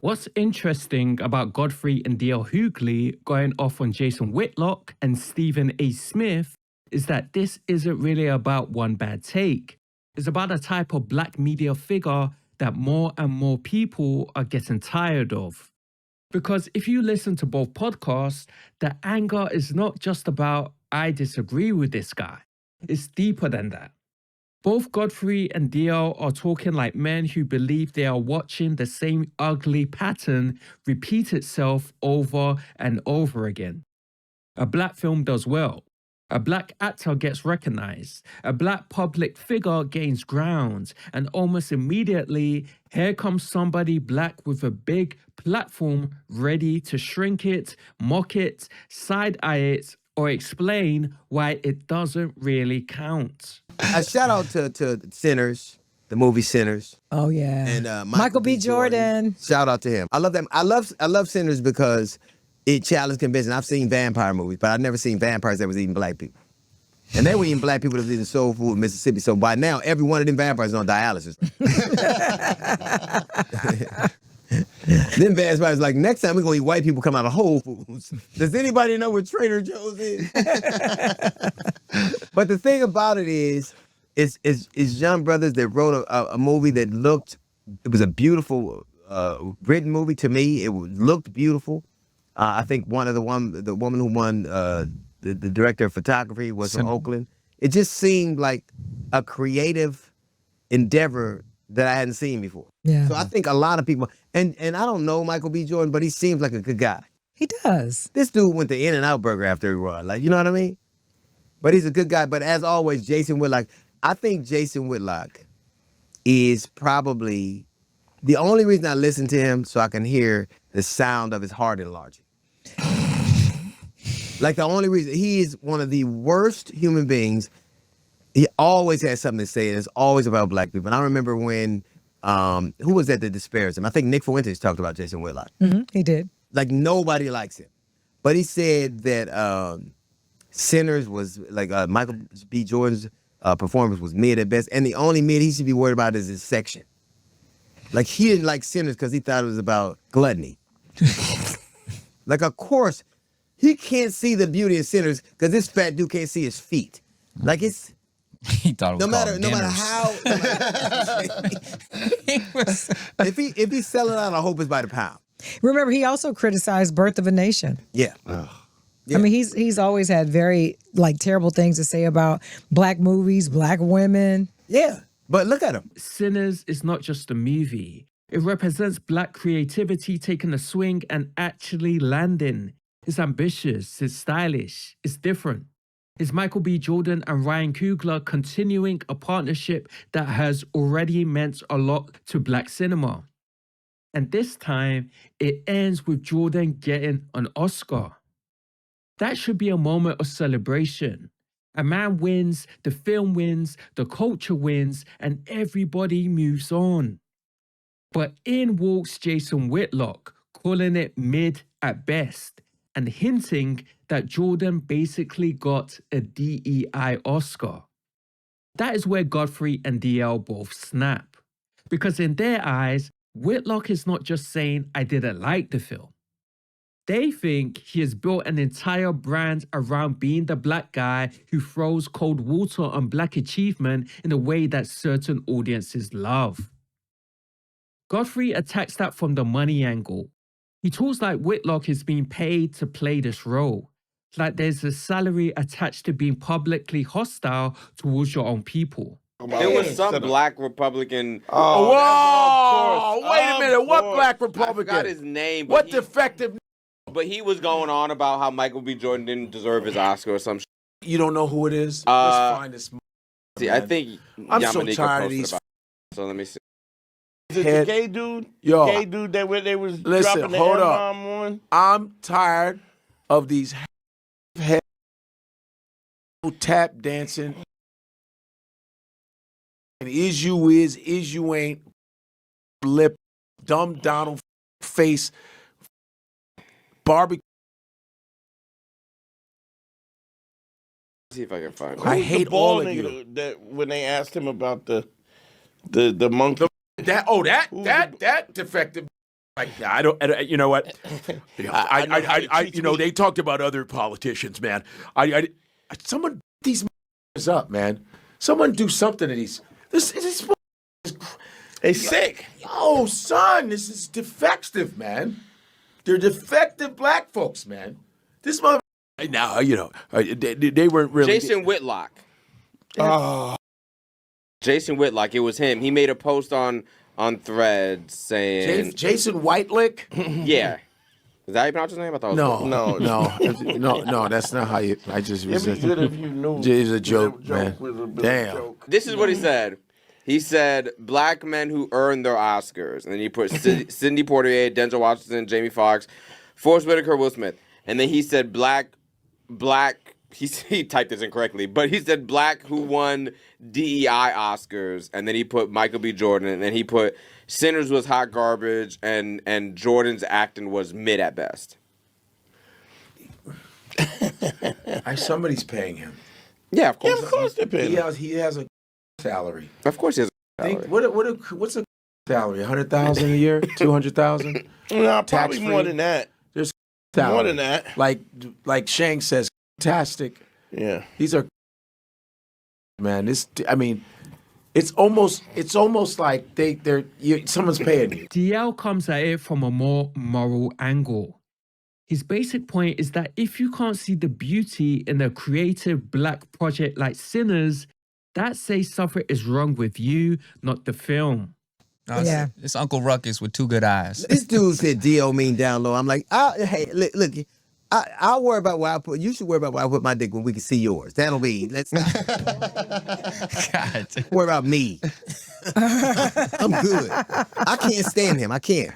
What's interesting about Godfrey and D.L. Hughley going off on Jason Whitlock and Stephen A. Smith is that this isn't really about one bad take. It's about a type of black media figure that more and more people are getting tired of. Because if you listen to both podcasts, the anger is not just about, I disagree with this guy. It's deeper than that. Both Godfrey and DL are talking like men who believe they are watching the same ugly pattern repeat itself over and over again. A black film does well. A black actor gets recognized. A black public figure gains ground. And almost immediately, here comes somebody black with a big platform ready to shrink it, mock it, side-eye it, or explain why it doesn't really count. A shout out to Sinners, the movie Sinners. Oh yeah, and Michael B. Jordan. Shout out to him. I love them. I love Sinners because it challenged convention. I've seen vampire movies, but I've never seen vampires that was eating black people. And they were eating black people that was eating soul food in Mississippi. So by now, every one of them vampires is on dialysis. Then vampires like, next time we're gonna eat white people come out of Whole Foods. Does anybody know what Trader Joe's is? But the thing about it is young brothers that wrote a movie that it was a beautiful written movie to me. It looked beautiful. I think the woman who won the director of photography was from Oakland. It just seemed like a creative endeavor that I hadn't seen before. Yeah. So I think a lot of people, and I don't know Michael B. Jordan, but he seems like a good guy. He does. This dude went to In-N-Out Burger after he won. Like, you know what I mean? But he's a good guy. But as always, Jason Whitlock, I think Jason Whitlock is probably the only reason I listen to him so I can hear the sound of his heart enlarging. Like the only reason, he is one of the worst human beings. He always has something to say, and it's always about black people. And I remember when, who was that disparaged him? I think Nick Fuentes talked about Jason Whitlock. Mm-hmm, he did. Like nobody likes him. But he said that Sinners was, like Michael B. Jordan's performance was mid at best, and the only mid he should be worried about is his section. Like he didn't like Sinners because he thought it was about gluttony. Like of course, he can't see the beauty of Sinners because this fat dude can't see his feet. Like it's... He thought it was no matter how. If he's selling out, I hope it's by the pound. Remember, he also criticized Birth of a Nation. Yeah. I mean, he's always had very terrible things to say about black movies, black women. Yeah, but look at him. Sinners is not just a movie. It represents black creativity taking a swing and actually landing. It's ambitious, it's stylish, it's different. It's Michael B. Jordan and Ryan Coogler continuing a partnership that has already meant a lot to black cinema. And this time, it ends with Jordan getting an Oscar. That should be a moment of celebration. A man wins, the film wins, the culture wins, and everybody moves on. But in walks Jason Whitlock, calling it mid at best, and hinting that Jordan basically got a DEI Oscar. That is where Godfrey and DL both snap. Because in their eyes, Whitlock is not just saying, I didn't like the film. They think he has built an entire brand around being the black guy who throws cold water on black achievement in a way that certain audiences love. Godfrey attacks that from the money angle. He talks like Whitlock is being paid to play this role, like there's a salary attached to being publicly hostile towards your own people. There was some black Republican. Oh, whoa! Wait a minute. What black Republican? I forgot his name. What defective? But he was going on about how Michael B. Jordan didn't deserve his Oscar or some shit. You don't know who it is? Let's find this. See, I think I'm so Yamanika tired of posted these. about it. So let me see. Is it the gay dude? Yo, Gay dude that where they was listen, dropping the hold M-bomb on? I'm tired of these head tap dancing. And is you ain't, lip, dumb Donald face, barbecue. See if I can find it. I hate all of nigga you. that when they asked him about the monkey. That defective. I don't. You know what? You know, they talked about other politicians, man. Someone these up, man. Someone do something to these. This They sick. Yo, son, this is defective, man. They're defective black folks, man. This mother. Now, you know, they weren't really. Jason Whitlock. Jason Whitlock. It was him. He made a post on Threads saying, Jason Whitlock. "Yeah." Is that how you pronounce his name? I thought it was No, that's not how you. I just It'd be good if you knew. It's a joke, man. Damn. This is what he said. He said, black men who earn their Oscars. And then he put Sidney Poitier, Denzel Washington, Jamie Foxx, Forrest Whitaker, Will Smith. And then he said black, he typed this incorrectly, but he said black who won DEI Oscars. And then he put Michael B. Jordan. And then he put Sinners was hot garbage and Jordan's acting was mid at best. Somebody's paying him. Yeah, of course. Yeah, of course they're paying. He has a salary. Of course he has a salary. What's a salary? 100,000 a year? 200,000? No, probably Tax-free? more than that. There's More salary. than that. Like Shank says, fantastic. Yeah. These are man. It's almost like someone's paying you. DL comes at it from a more moral angle. His basic point is that if you can't see the beauty in a creative black project like Sinners, that says something is wrong with you, not the film. No, Yeah. it's Uncle Ruckus with two good eyes. This dude said D.O. mean down low. I'm like, hey, look, I'll worry about where I put. You should worry about where I put my dick when we can see yours. That'll be. Let's God. worry about me. I'm good. I can't stand him. I can't.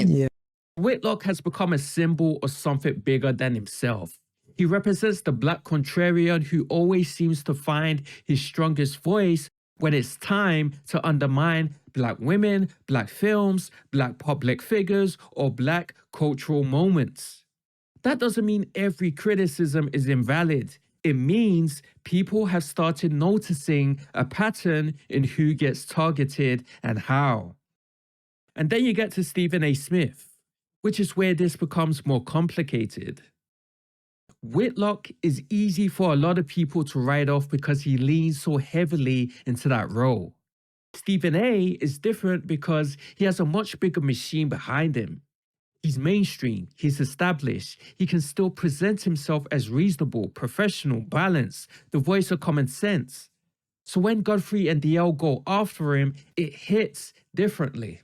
Yeah. Whitlock has become a symbol of something bigger than himself. He represents the black contrarian who always seems to find his strongest voice when it's time to undermine black women, black films, black public figures, or black cultural moments. That doesn't mean every criticism is invalid. It means people have started noticing a pattern in who gets targeted and how. And then you get to Stephen A. Smith, which is where this becomes more complicated. Whitlock is easy for a lot of people to write off because he leans so heavily into that role. Stephen A. is different because he has a much bigger machine behind him. He's mainstream, he's established, he can still present himself as reasonable, professional, balanced, the voice of common sense. So when Godfrey and DL go after him, it hits differently.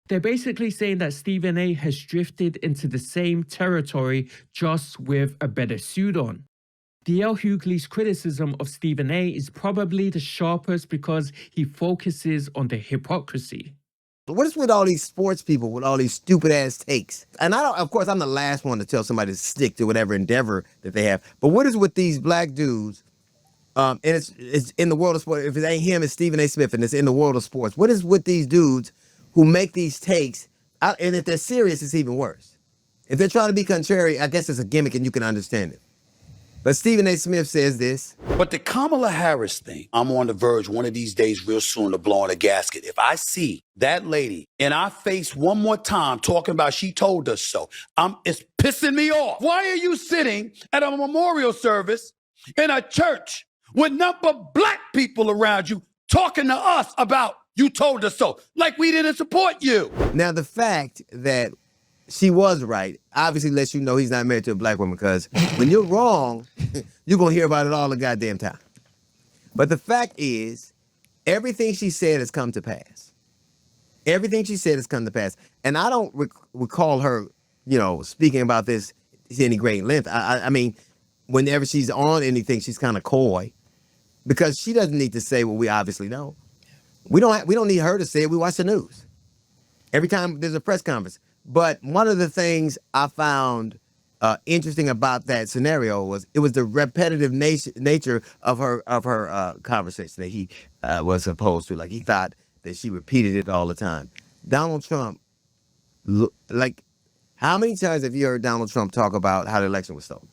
They're basically saying that Stephen A. has drifted into the same territory just with a better suit on. D.L. Hughley's criticism of Stephen A. is probably the sharpest because he focuses on the hypocrisy. What is with all these sports people with all these stupid ass takes? And of course, I'm the last one to tell somebody to stick to whatever endeavor that they have. But what is with these black dudes? And it's in the world of sports. If it ain't him, it's Stephen A. Smith, and it's in the world of sports. What is with these dudes who make these takes? And if they're serious, it's even worse. If they're trying to be contrary, I guess it's a gimmick and you can understand it. But Stephen A. Smith says this. But the Kamala Harris thing, I'm on the verge one of these days real soon of blowing a gasket. If I see that lady in our face one more time talking about she told us so, it's pissing me off. Why are you sitting at a memorial service in a church with nothing but black people around you talking to us about you told us so, like we didn't support you? Now, the fact that she was right obviously lets you know he's not married to a black woman, because when you're wrong, you're going to hear about it all the goddamn time. But the fact is, everything she said has come to pass. Everything she said has come to pass. And I don't recall her, speaking about this to any great length. I mean, whenever she's on anything, she's kind of coy, because she doesn't need to say what we obviously know. We don't need her to say it. We watch the news every time there's a press conference. But one of the things I found interesting about that scenario was the repetitive nature of her conversation that he was opposed to. Like, he thought that she repeated it all the time. Donald Trump, how many times have you heard Donald Trump talk about how the election was stolen?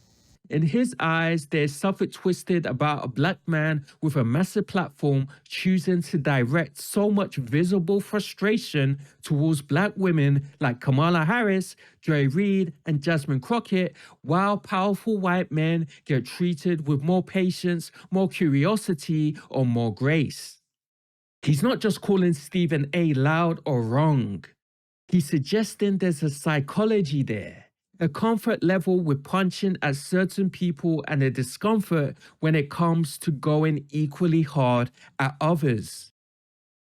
In his eyes, there's something twisted about a black man with a massive platform choosing to direct so much visible frustration towards black women like Kamala Harris, Joy Reid, and Jasmine Crockett, while powerful white men get treated with more patience, more curiosity, or more grace. He's not just calling Stephen A. loud or wrong. He's suggesting there's a psychology there. A comfort level with punching at certain people and a discomfort when it comes to going equally hard at others.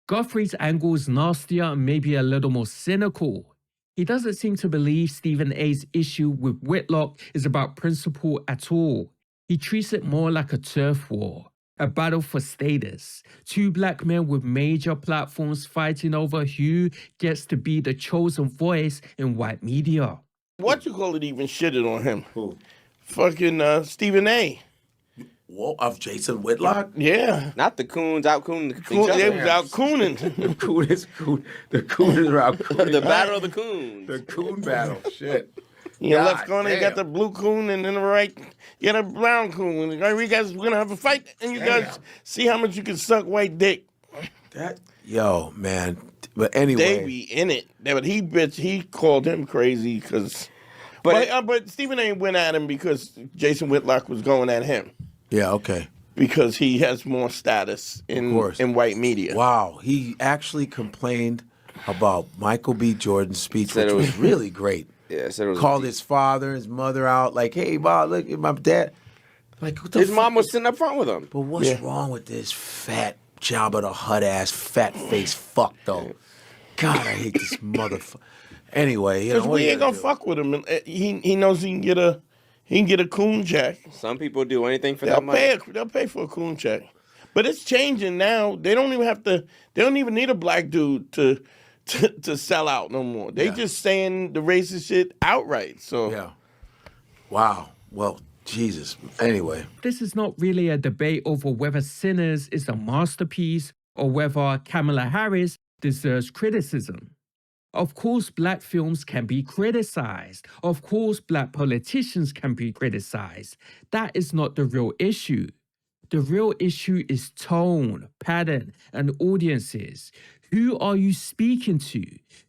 Godfrey's angle is nastier and maybe a little more cynical. He doesn't seem to believe Stephen A's issue with Whitlock is about principle at all. He treats it more like a turf war, a battle for status. Two black men with major platforms fighting over who gets to be the chosen voice in white media. What you call it even shitted on him? Who? Fucking Stephen A. Whoa, of Jason Whitlock? Yeah. Not the coons out cooning each Coon, they other. was out cooning. The coon is out cooning. The battle of the coons. The coon battle. Shit. You know, God left corner, you got the blue coon, and in the right, you got a brown coon. You guys, we're gonna have a fight, and you guys see how much you can suck white dick. Yo, man. But anyway. They be in it. But he called him crazy because. But Stephen A. went at him because Jason Whitlock was going at him. Yeah, okay. Because he has more status in white media. Wow, he actually complained about Michael B. Jordan's speech, which was really great. Yeah, said it was called his father, his mother out, like, "Hey, Bob, look at my dad." Like, what the his mom was sitting up front with him. But what's wrong with this fat Jabba the Hutt ass fat face fuck though? God, I hate this motherfucker. Anyway, you know, we ain't gonna fuck with him. He knows he can get a coon check. Some people do anything for that money. They'll pay for a coon check. But it's changing now. They don't even need a black dude to sell out no more. They just saying the racist shit outright. So yeah. Wow. Well, Jesus. Anyway. This is not really a debate over whether Sinners is a masterpiece or whether Kamala Harris deserves criticism. Of course, black films can be criticized. Of course, black politicians can be criticized. That is not the real issue. The real issue is tone, pattern, and audiences. Who are you speaking to?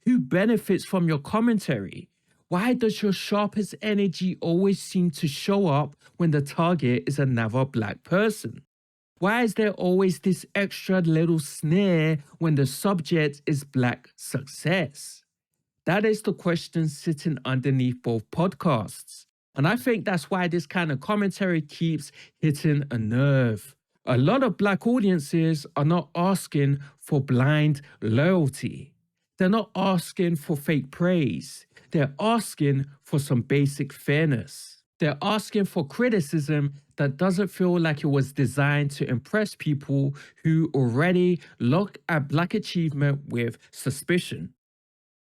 Who benefits from your commentary? Why does your sharpest energy always seem to show up when the target is another black person? Why is there always this extra little sneer when the subject is black success? That is the question sitting underneath both podcasts. And I think that's why this kind of commentary keeps hitting a nerve. A lot of black audiences are not asking for blind loyalty. They're not asking for fake praise. They're asking for some basic fairness. They're asking for criticism that doesn't feel like it was designed to impress people who already look at black achievement with suspicion.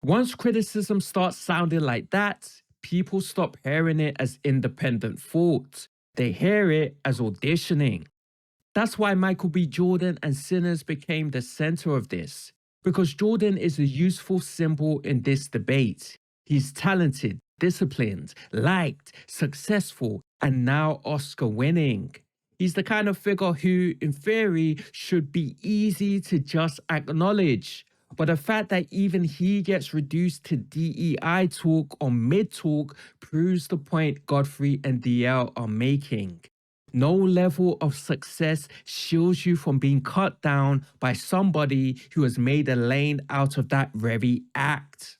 Once criticism starts sounding like that, people stop hearing it as independent thought. They hear it as auditioning. That's why Michael B. Jordan and Sinners became the center of this, because Jordan is a useful symbol in this debate. He's talented, disciplined, liked, successful, and now Oscar-winning. He's the kind of figure who, in theory, should be easy to just acknowledge. But the fact that even he gets reduced to DEI talk or mid-talk proves the point Godfrey and DL are making. No level of success shields you from being cut down by somebody who has made a lane out of that very act.